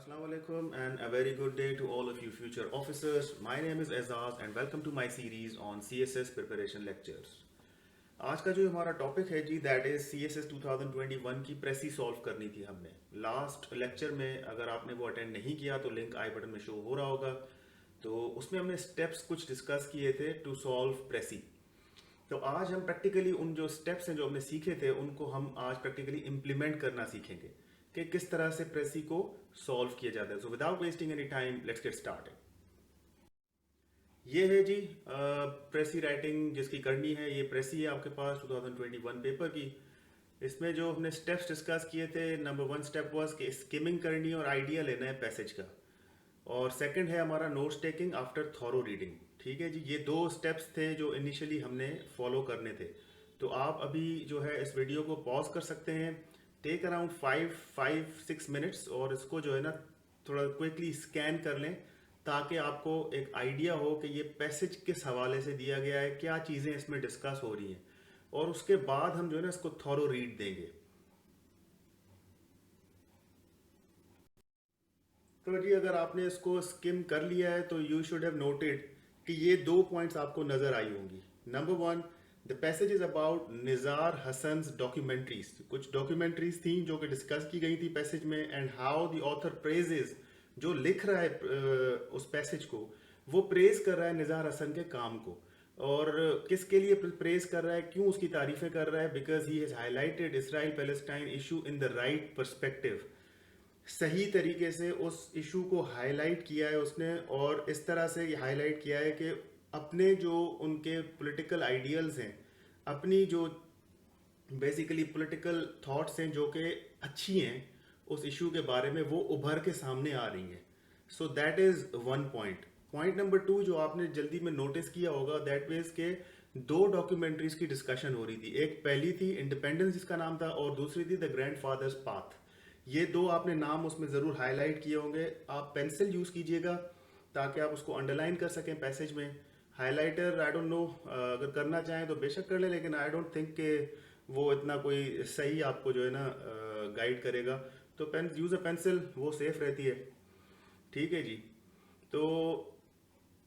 Assalamu alaikum and a very good day to all of you future officers. My name is Azaz and welcome to my series on CSS preparation lectures. आज का जो हमारा topic है जी that is CSS 2021 की प्रेसी solve करनी थी हमने last lecture में। अगर आपने वो अटेंड नहीं किया तो लिंक आई बटन में शो हो रहा होगा। तो उसमें हमने स्टेप्स कुछ डिस्कस किए थे टू सॉल्व प्रेसी। तो आज हम प्रैक्टिकली उन जो स्टेप्स हैं जो हमने सीखे थे उनको हम आज प्रैक्टिकली इम्प्लीमेंट करना सीखेंगे कि किस तरह से प्रेसी को सॉल्व किया जाता है। So without wasting any time let's get started. ये है जी प्रेसी राइटिंग जिसकी करनी है। ये प्रेसी है आपके पास 2021 पेपर की। इसमें जो हमने स्टेप्स डिस्कस किए थे, नंबर 1 स्टेप वाज कि स्किमिंग करनी है और आइडिया लेना है पैसेज का, और सेकंड है हमारा notes taking after thorough reading. ठीक है जी, ये दो स्टेप्स थे जो इनिशियली हमने फॉलो करने थे। तो आप अभी जो है इस वीडियो को पॉज कर सकते हैं, टेक अराउंड 5-6 मिनट्स, और इसको जो है ना थोड़ा क्विकली स्कैन कर लें ताकि आपको एक आइडिया हो कि ये पैसेज किस हवाले से दिया गया है, क्या चीज़ें इसमें डिस्कस हो रही हैं, और उसके बाद हम जो है ना इसको थॉरो रीड देंगे। तो जी अगर आपने इसको स्किम कर लिया है तो यू शुड हैव नोटेड कि ये दो पॉइंट्स आपको नजर आई होंगी। Number 1, the passage is about Nizar Hassan's documentaries. कुछ डॉक्यूमेंट्रीज थी जो कि डिस्कस की गई थी पैसेज में, and how the author praises, जो लिख रहा है उस पैसेज को, वो प्रेज कर रहा है निज़ार हसन के काम को। और किसके लिए प्रेज कर रहा है, क्यों उसकी तारीफें कर रहा है? Because he has highlighted Israel Palestine issue in the right perspective. सही तरीके से उस इशू को हाईलाइट किया है उसने, और इस तरह से हाईलाइट किया है कि अपने जो उनके पॉलिटिकल आइडियल्स हैं, अपनी जो बेसिकली पॉलिटिकल थॉट्स हैं जो कि अच्छी हैं उस इशू के बारे में, वो उभर के सामने आ रही हैं। So that is one point. Point number 2 जो आपने जल्दी में नोटिस किया होगा, दैट मीन्स के दो डॉक्यूमेंट्रीज की डिस्कशन हो रही थी। एक पहली थी इंडिपेंडेंस जिसका नाम था, और दूसरी थी द ग्रैंडफादर्स पाथ। ये दो आपने नाम उसमें ज़रूर हाईलाइट किए होंगे। आप पेंसिल यूज़ कीजिएगा ताकि आप उसको अंडरलाइन कर सकें पैसेज में। हाइलाइटर आई डोंट नो, अगर करना चाहें तो बेशक कर लें, लेकिन आई डोंट थिंक कि वो इतना कोई सही आपको जो है ना गाइड करेगा। तो पेन यूज़ अ पेंसिल, वो सेफ रहती है। ठीक है जी। तो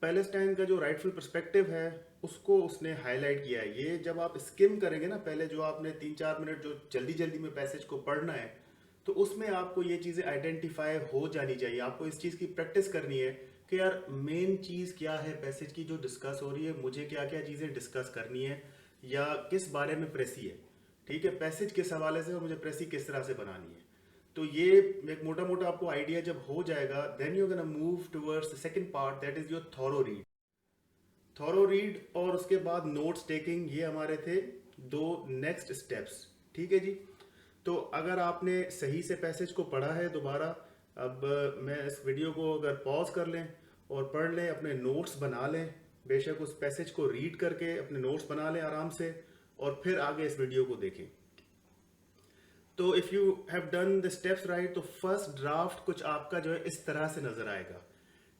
पैलेस्टाइन का जो राइटफुल पर्सपेक्टिव है उसको उसने हाईलाइट किया है। ये जब आप स्किम करेंगे ना, पहले जो आपने 3-4 मिनट जो जल्दी जल्दी में पैसेज को पढ़ना है, तो उसमें आपको ये चीज़ें आइडेंटिफाई हो जानी चाहिए। आपको इस चीज़ की प्रैक्टिस करनी है कि यार मेन चीज़ क्या है पैसेज की जो डिस्कस हो रही है, मुझे क्या क्या चीज़ें डिस्कस करनी है, या किस बारे में प्रेसी है। ठीक है, पैसेज किस हवाले से और मुझे प्रेसी किस तरह से बनानी है। तो ये एक मोटा मोटा आपको आइडिया जब हो जाएगा, then you gonna move towards the second part, that is your thorough read. Thorough read और उसके बाद नोट्स टेकिंग, ये हमारे थे दो नेक्स्ट स्टेप्स। ठीक है जी। तो अगर आपने सही से पैसेज को पढ़ा है दोबारा, अब मैं इस वीडियो को अगर पॉज कर लें और पढ़ लें, अपने नोट्स बना लें, बेशक उस पैसेज को रीड करके अपने नोट्स बना लें आराम से, और फिर आगे इस वीडियो को देखें। तो if you have done the steps right, तो फर्स्ट ड्राफ्ट कुछ आपका जो है इस तरह से नज़र आएगा।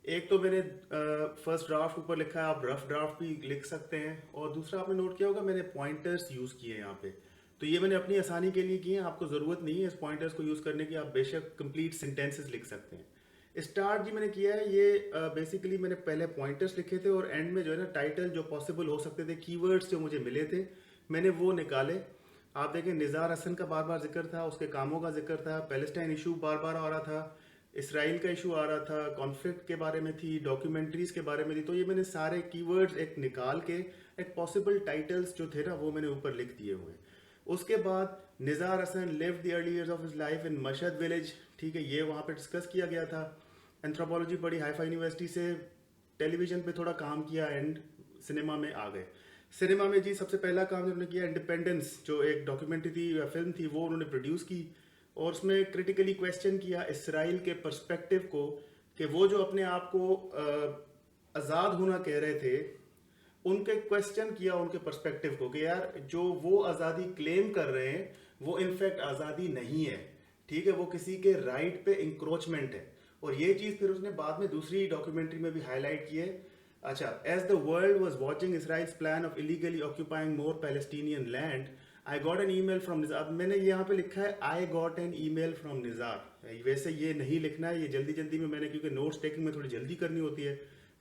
एक तो मैंने फर्स्ट ड्राफ्ट ऊपर लिखा है, आप रफ ड्राफ्ट भी लिख सकते हैं, और दूसरा आपने नोट किया होगा मैंने पॉइंटर्स यूज़ किए हैं यहाँ पे। तो ये मैंने अपनी आसानी के लिए किए हैं, आपको ज़रूरत नहीं है इस पॉइंटर्स को यूज़ करने की, आप बेशक कंप्लीट सेंटेंसेस लिख सकते हैं। स्टार्ट जी मैंने किया है, ये बेसिकली मैंने पहले पॉइंटर्स लिखे थे, और एंड में जो है ना टाइटल जो पॉसिबल हो सकते थे, कीवर्ड्स जो मुझे मिले थे, मैंने वो निकाले। आप देखें निज़ार हसन का बार बार जिक्र था, उसके कामों का जिक्र था, पैलेस्टाइन इशू बार बार आ रहा था, इसराइल का इशू आ रहा था, कॉन्फ्लिक्ट के बारे में थी, डॉक्यूमेंट्रीज के बारे में थी। तो ये मैंने सारे कीवर्ड्स एक निकाल के एक पॉसिबल टाइटल्स जो थे ना वो मैंने ऊपर लिख दिए हुए। उसके बाद Nizar Hasan lived the early years of his life in Mashhad village. ठीक है, ये वहाँ पे डिस्कस किया गया था। एंथ्रोपोलॉजी पढ़ी हाइफा यूनिवर्सिटी से, टेलीविजन पे थोड़ा काम किया, एंड सिनेमा में आ गए। सिनेमा में जी सबसे पहला काम जो उन्होंने किया, इंडिपेंडेंस जो एक डॉक्यूमेंट्री थी या फिल्म थी, वो उन्होंने प्रोड्यूस की, और उसमें क्रिटिकली क्वेश्चन किया इसराइल के पर्सपेक्टिव को, कि वो जो अपने आप को आज़ाद होना कह रहे थे, उनके क्वेश्चन किया उनके पर्सपेक्टिव को कि यार जो वो आज़ादी क्लेम कर रहे हैं वो इनफैक्ट आज़ादी नहीं है। ठीक है, वो किसी के राइट पे इंक्रोचमेंट है। और ये चीज़ फिर उसने बाद में दूसरी डॉक्यूमेंट्री में भी हाईलाइट की है। अच्छा, as the world was watching Israel's plan of illegally occupying more Palestinian land, I got an email from Nizar. अब मैंने यहाँ पे लिखा है I got an email from Nizar. वैसे ये नहीं लिखना है, ये जल्दी जल्दी में मैंने, क्योंकि नोट्स टेकिंग में थोड़ी जल्दी करनी होती है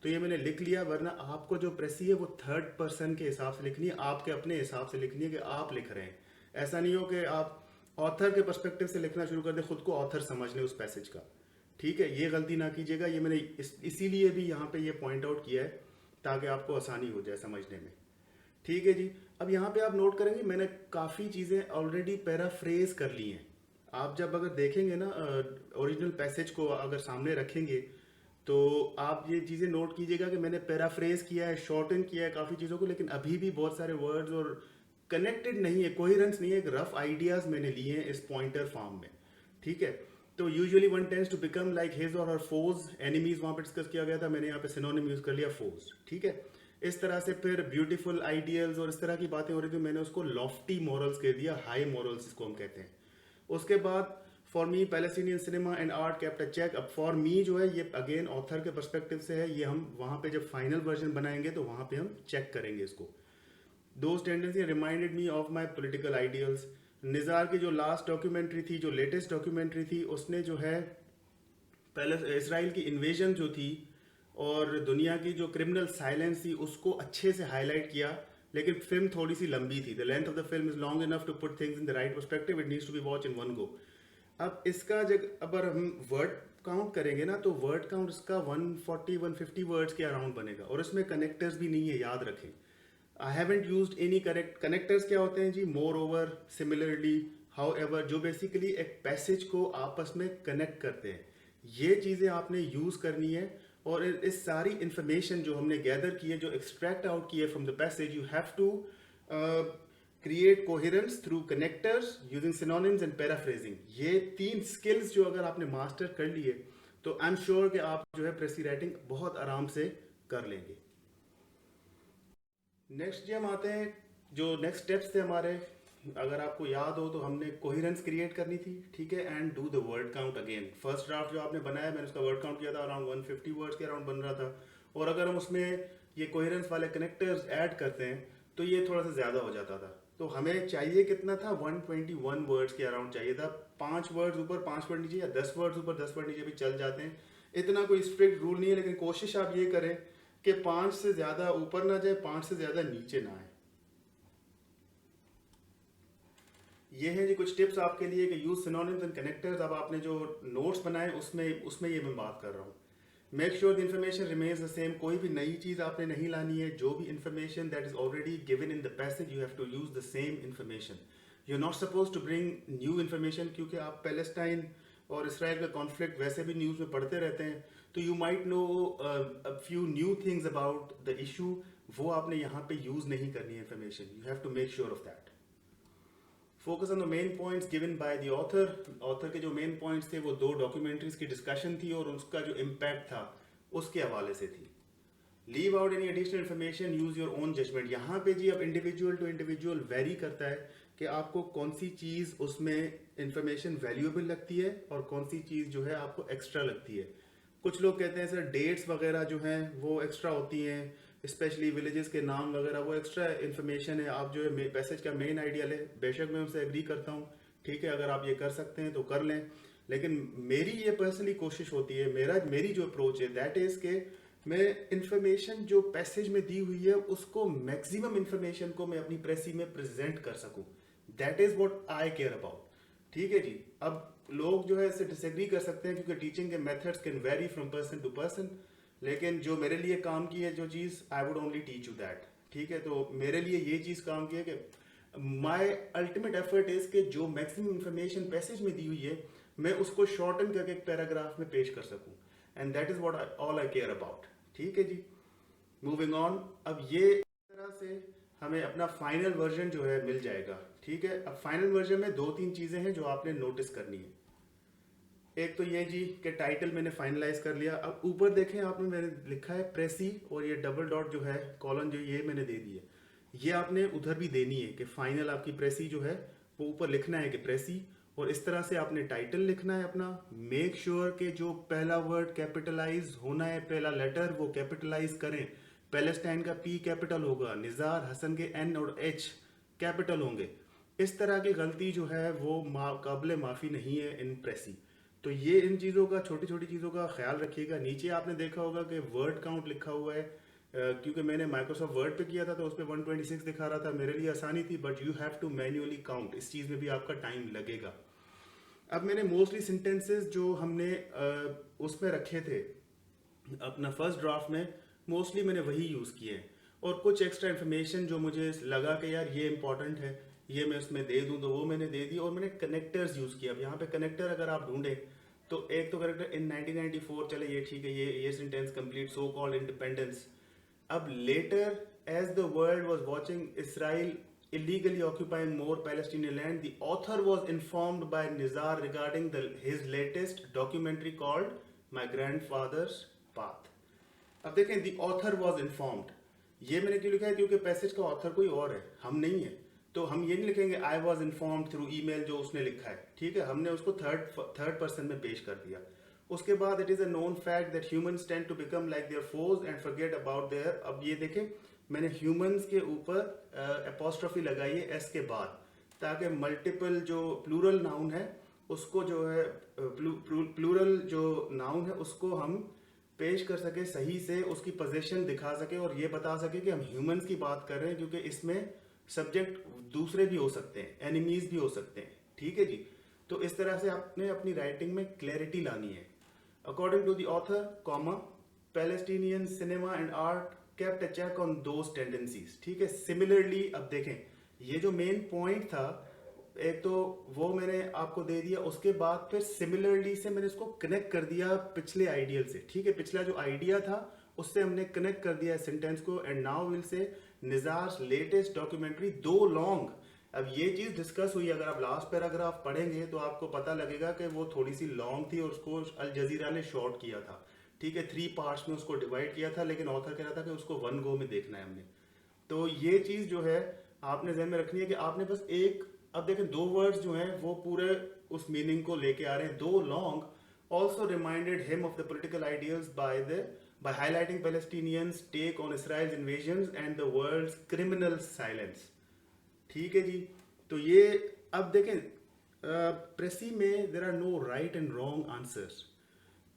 तो ये मैंने लिख लिया। वरना आपको जो प्रेसी है वो थर्ड पर्सन के हिसाब से लिखनी है, आपके अपने हिसाब से लिखनी है कि आप लिख रहे हैं। ऐसा नहीं हो कि आप ऑथर के पर्सपेक्टिव से लिखना शुरू कर दें, खुद को ऑथर समझ लें उस पैसेज का। ठीक है, ये गलती ना कीजिएगा। ये मैंने इसीलिए भी यहाँ पे ये पॉइंट आउट किया है ताकि आपको आसानी हो जाए समझने में। ठीक है जी। अब यहाँ पे आप नोट करेंगे मैंने काफ़ी चीज़ें ऑलरेडी पैराफ्रेज कर ली हैं। आप जब अगर देखेंगे ना ओरिजिनल पैसेज को अगर सामने रखेंगे तो आप ये चीज़ें नोट कीजिएगा कि मैंने पैराफ्रेज किया है, शॉर्टन किया है काफ़ी चीज़ों को, लेकिन अभी भी बहुत सारे वर्ड्स और कनेक्टेड नहीं है, कोहेरेंस नहीं है। एक रफ आइडियाज मैंने लिए हैं इस पॉइंटर फॉर्म में। ठीक है, तो usually one tends to become like his or her फोज, enemies वहां पे डिस्कस किया गया था, मैंने यहाँ पे सिनोनिम यूज कर लिया फोज। ठीक है, इस तरह से फिर ब्यूटीफुल आइडियल्स और इस तरह की बातें हो रही थी, मैंने उसको लॉफ्टी मॉरल्स कह दिया, हाई मॉरल्स इसको हम कहते हैं। उसके बाद for me Palestinian cinema and art kept a check. अब फॉर मी जो है ये अगेन ऑथर के पर्सपेक्टिव से है, ये हम वहां पे जब फाइनल वर्जन बनाएंगे तो वहां पे हम चेक करेंगे इसको। Those tendency reminded me of my political ideals. Nizar की जो लास्ट डॉक्यूमेंट्री थी, जो लेटेस्ट डॉक्यूमेंट्री थी, उसने जो है पहले इसराइल की इन्वेजन जो थी और दुनिया की जो क्रिमिनल साइलेंस थी उसको अच्छे से हाईलाइट किया, लेकिन फिल्म थोड़ी सी लंबी थी। The length of the film is long enough to put things in the right perspective, it needs to be watch in one go. अब इसका जब अगर हम वर्ड काउंट करेंगे ना तो वर्ड काउंट इसका 140-150 वर्ड्स के अराउंड बनेगा, और इसमें कनेक्टर्स भी नहीं है, याद रखें। I haven't used any connectors. क्या होते हैं जी? Moreover, similarly, however, जो बेसिकली एक पैसेज को आपस में कनेक्ट करते हैं। ये चीज़ें आपने यूज़ करनी है, और इस सारी इंफॉर्मेशन जो हमने गैदर की है, जो एक्सट्रैक्ट आउट की है from the passage, you have to create coherence through connectors using synonyms and paraphrasing. ये 3 स्किल्स जो अगर आपने मास्टर कर लिए तो आई एम श्योर कि आप जो है प्रेसी राइटिंग बहुत आराम से कर लेंगे। नेक्स्ट जी हम आते हैं, जो नेक्स्ट स्टेप्स थे हमारे, अगर आपको याद हो तो हमने कोहेरेंस क्रिएट करनी थी। ठीक है, and do the word count again. First draft जो आपने बनाया, मैंने उसका वर्ड काउंट किया था, अराउंड 150 वर्ड्स के अराउंड बन रहा था। और अगर हम उसमें ये कोहेरेंस वाले कनेक्टर्स ऐड करते हैं तो ये थोड़ा सा ज़्यादा हो जाता था। तो हमें चाहिए कितना था? 121 वर्ड्स के अराउंड चाहिए था। 5 वर्ड्स ऊपर 5 वर्ड नीचे, या 10 वर्ड्स ऊपर 10 वर्ड नीचे भी चल जाते हैं। इतना कोई स्ट्रिक्ट रूल नहीं है, लेकिन कोशिश आप ये करें कि 5 से ज़्यादा ऊपर ना जाए, 5 से ज़्यादा नीचे ना आए। ये है जी कुछ टिप्स आपके लिए कि यूज सिनोनिम्स एंड कनेक्टर्स। अब आपने जो नोट्स बनाए उसमें ये मैं बात कर रहा हूँ। Make sure the information remains the same. कोई भी नई चीज़ आपने नहीं लानी है। जो भी information that is already given in the passage, you have to use the same information. You are not suppose to bring new information, क्योंकि आप पैलेस्टाइन और इसराइल का कॉन्फ्लिक्ट वैसे भी न्यूज़ में पढ़ते रहते हैं, तो you might know a few new things about the issue. वो आपने यहाँ पे यूज नहीं करनी है information. You have to make sure of that. Focus on the main points given by the author. Author के जो मेन पॉइंट्स थे वो 2 डॉक्यूमेंट्रीज की डिस्कशन थी और उसका जो इम्पैक्ट था उसके हवाले से थी। Leave out any additional information, use your own judgement. यहाँ पे जी अब इंडिविजुअल टू इंडिविजुअल वेरी करता है कि आपको कौन सी चीज़ उसमें इंफॉर्मेशन वैल्यूएबल लगती है और कौन सी चीज़ जो है आपको एक्स्ट्रा लगती है। कुछ लोग कहते हैं सर डेट्स वगैरह जो हैं वो एक्स्ट्रा होती हैं, स्पेशली विलेजेस के नाम वगैरह, वो एक्स्ट्रा इन्फॉर्मेशन है। आप जो है पैसेज का मेन आइडिया लें। बेशक मैं उनसे एग्री करता हूँ, ठीक है, अगर आप ये कर सकते हैं तो कर लें। लेकिन मेरी ये पर्सनली कोशिश होती है, मेरी जो अप्रोच है दैट इज के मैं इंफॉर्मेशन जो पैसेज में दी हुई है उसको मैक्सिमम इंफॉर्मेशन को मैं अपनी प्रेसी में प्रेजेंट कर सकूं। That is what I care about. ठीक है जी। अब लोग जो है इससे डिसएग्री कर सकते हैं क्योंकि टीचिंग के methods can vary from person to person, लेकिन जो मेरे लिए काम की है जो चीज़, I would only teach you that. ठीक है, तो मेरे लिए ये चीज़ काम की है कि माई अल्टीमेट एफर्ट इज कि जो मैक्सिमम इंफॉर्मेशन पैसेज में दी हुई है मैं उसको शॉर्टन करके एक पैराग्राफ में पेश कर सकूं, and that is what all I care about. ठीक है जी, मूविंग ऑन। अब ये तरह से हमें अपना फाइनल वर्जन जो है मिल जाएगा। ठीक है, अब फाइनल वर्जन में 2-3 चीजें हैं जो आपने नोटिस करनी है। एक तो ये जी कि टाइटल मैंने फाइनलाइज कर लिया। अब ऊपर देखें आपने मैंने लिखा है प्रेसी, और ये डबल डॉट जो है कॉलन जो ये मैंने दे दी है, ये आपने उधर भी देनी है कि फाइनल आपकी प्रेसी जो है वो ऊपर लिखना है कि प्रेसी, और इस तरह से आपने टाइटल लिखना है अपना। मेक श्योर कि जो पहला वर्ड कैपिटलाइज होना है, पहला लेटर वो कैपिटलाइज करें। पैलेस्टाइन का पी कैपिटल होगा, निज़ार हसन के एन और एच कैपिटल होंगे। इस तरह की गलती जो है वो काबिल माफ़ी नहीं है इन प्रेसी। तो ये इन चीज़ों का, छोटी छोटी चीज़ों का ख्याल रखिएगा। नीचे आपने देखा होगा कि वर्ड काउंट लिखा हुआ है, क्योंकि मैंने माइक्रोसॉफ्ट वर्ड पे किया था तो उस पर 126 दिखा रहा था, मेरे लिए आसानी थी, but you have to manually count. इस चीज़ में भी आपका टाइम लगेगा। अब मैंने मोस्टली सेंटेंसेस जो हमने उसमें रखे थे अपना फर्स्ट ड्राफ्ट में, मोस्टली मैंने वही यूज़ किए हैं। और कुछ एक्स्ट्रा इन्फॉर्मेशन जो मुझे लगा कि यार ये इंपॉर्टेंट है, ये मैं उसमें दे दूं, तो वो मैंने दे दी। और मैंने कनेक्टर्स यूज़ किया। अब यहाँ पे कनेक्टर अगर आप ढूंढें तो एक तो कनेक्टर इन 1994, चले ये ठीक है, ये sentence complete, so called independence. अब later, as the world was watching Israel illegally occupying more Palestinian land, the author was informed by Nizar regarding his latest documentary called My Grandfather's Path. अब देखें, the author was informed, ये मैंने क्यों लिखा है? क्योंकि passage का author कोई और है, हम नहीं है। तो हम ये नहीं लिखेंगे I was informed through email जो उसने लिखा है, ठीक है, हमने उसको थर्ड पर्सन में पेश कर दिया। उसके बाद it is a known fact that humans tend to become like their foes and forget about their, अब ये देखें मैंने ह्यूमंस के ऊपर एपोस्ट्रोफी लगाई है एस के बाद, ताकि मल्टीपल जो प्लूरल नाउन है उसको जो है प्लूरल जो नाउन है उसको हम पेश कर सके सही से, उसकी पोजीशन दिखा सके और ये बता सके कि हम ह्यूमंस की बात कर रहे हैं, क्योंकि इसमें सब्जेक्ट दूसरे भी हो सकते हैं, एनिमीज भी हो सकते हैं, ठीक है जी। तो इस तरह से आपने अपनी राइटिंग में क्लैरिटी लानी है। According to the author, comma, Palestinian cinema and art kept a check on those tendencies, ठीक है। सिमिलरली, अब देखें ये जो मेन पॉइंट था, एक तो वो मैंने आपको दे दिया, उसके बाद फिर सिमिलरली से मैंने इसको कनेक्ट कर दिया पिछले आइडियल से, ठीक है। पिछला जो आइडिया था उससे हमने कनेक्ट कर दिया सेंटेंस को। And now will see Nizar's latest documentary, too long. अब ये चीज डिस्कस हुई, अगर आप लास्ट पैराग्राफ पढ़ेंगे तो आपको पता लगेगा कि वो थोड़ी सी लॉन्ग थी और उसको अल जजीरा ने शॉर्ट किया था, ठीक है। 3 पार्ट्स में उसको डिवाइड किया था, लेकिन ऑथर कह रहा था कि उसको 1 गो में देखना है हमने। तो ये चीज जो है आपने ध्यान में रखनी है कि आपने बस एक, अब देखें 2 वर्ड्स जो हैं वो पूरे उस मीनिंग को लेके आ रहे हैं, दो long. Also reminded him of the political ideals by highlighting Palestinians' take on Israel's invasions and the world's criminal silence, ठीक है जी। तो ये, अब देखें प्रेसी में there are no right and wrong answers.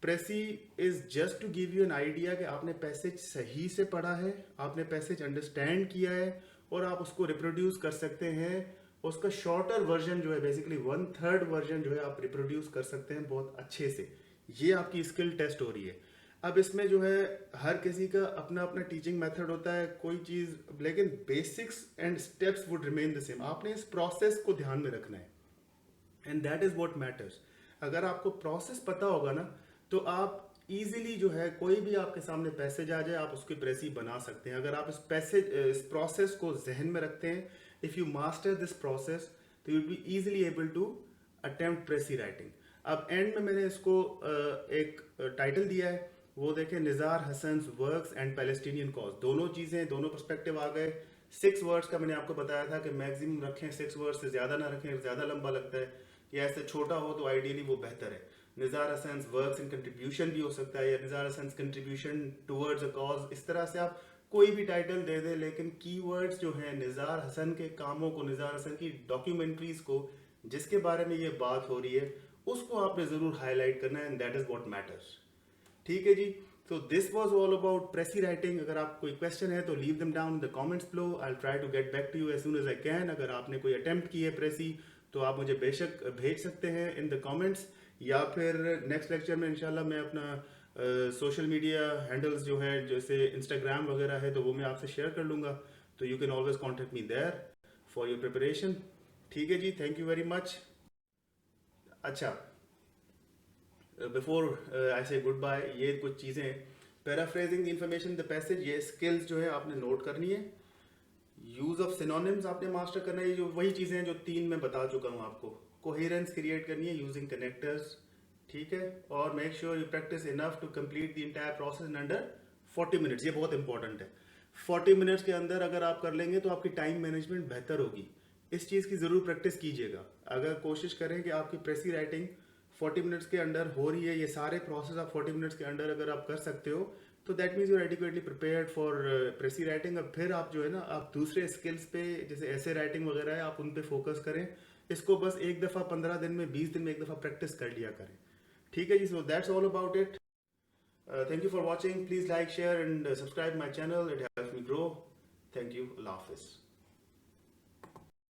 Precis is just to give you an idea कि आपने पैसेज सही से पढ़ा है, आपने पैसेज अंडरस्टैंड किया है और आप उसको रिप्रोड्यूस कर सकते हैं। उसका शॉर्टर वर्जन जो है, बेसिकली 1/3 वर्जन जो है आप रिप्रोड्यूस कर सकते हैं बहुत अच्छे से। ये आपकी स्किल टेस्ट हो रही है। अब इसमें जो है हर किसी का अपना अपना टीचिंग मेथड होता है, कोई चीज़, लेकिन basics and steps would remain the same. आपने इस प्रोसेस को ध्यान में रखना है, and that is what matters. अगर आपको प्रोसेस पता होगा ना तो आप इजीली जो है, कोई भी आपके सामने पैसेज आ जाए आप उसकी प्रेसी बना सकते हैं। अगर आप इस प्रोसेस को जहन में रखते हैं, if you master this process, तो you will be easily able to attempt precis writing. अब एंड में मैंने इसको एक टाइटल दिया है, वो देखें, Nizar Hassan's works and Palestinian cause. दोनों चीजें, दोनों पर्सपेक्टिव आ गए। 6 वर्ड्स का मैंने आपको बताया था कि मैक्सिमम रखें, 6 वर्ड्स से ज्यादा ना रखें, ज्यादा लंबा लगता है, या ऐसे छोटा हो तो आइडियली वो बेहतर है। Nizar Hassan's works in contribution भी हो सकता है, या Nizar Hassan's contribution towards a cause. इस तरह से आप कोई भी टाइटल दे दे, लेकिन कीवर्ड्स जो हैं निज़ार हसन के कामों को, निज़ार हसन की डॉक्यूमेंट्रीज को, जिसके बारे में ये बात हो रही है, उसको आपने जरूर हाईलाइट करना है, and that is what matters, ठीक है जी। तो this was all about precis writing. अगर आप कोई क्वेश्चन है तो leave them down in the comments below, I will try to get back to you as soon as I can. अगर आपने कोई अटेम्प्ट की है प्रेसी तो आप मुझे बेशक भेज सकते हैं इन द कमेंट्स, या फिर नेक्स्ट लेक्चर में इंशाल्लाह मैं अपना सोशल मीडिया हैंडल्स जो है, जैसे इंस्टाग्राम वगैरह है, तो वो मैं आपसे शेयर कर लूँगा। तो you can always contact me there for your preparation, ठीक है जी। Thank you very much. अच्छा, before I say good bye, ये कुछ चीज़ें, paraphrasing the information the passage, ये स्किल्स जो है आपने नोट करनी है। यूज ऑफ सिनोनिम्स आपने मास्टर करना है, ये जो वही चीज़ें हैं जो 3 में बता चुका हूँ आपको। कोहेरेंस क्रिएट करनी है यूजिंग कनेक्टर्स, ठीक है। और make sure you practice enough to complete the entire process in under 40 minutes. ये बहुत इंपॉर्टेंट है। 40 मिनट्स के अंदर अगर आप कर लेंगे तो आपकी टाइम मैनेजमेंट बेहतर होगी। इस चीज़ की ज़रूर प्रैक्टिस कीजिएगा। अगर कोशिश करें कि आपकी प्रेसी राइटिंग 40 मिनट्स के अंडर हो रही है, ये सारे प्रोसेस आप 40 मिनट्स के अंडर अगर आप कर सकते हो, तो that means you are adequately prepared for precis writing. अब फिर आप जो है ना, आप दूसरे स्किल्स पे, जैसे ऐसे राइटिंग वगैरह है, आप उन पे फोकस करें। इसको बस एक दफ़ा 15 दिन में, 20 दिन में एक दफ़ा प्रैक्टिस कर लिया करें। ठीक है जी, so that's all about it. Thank you for watching. Please like, share and subscribe my channel. It helps me grow. Thank you. Allah Hafiz.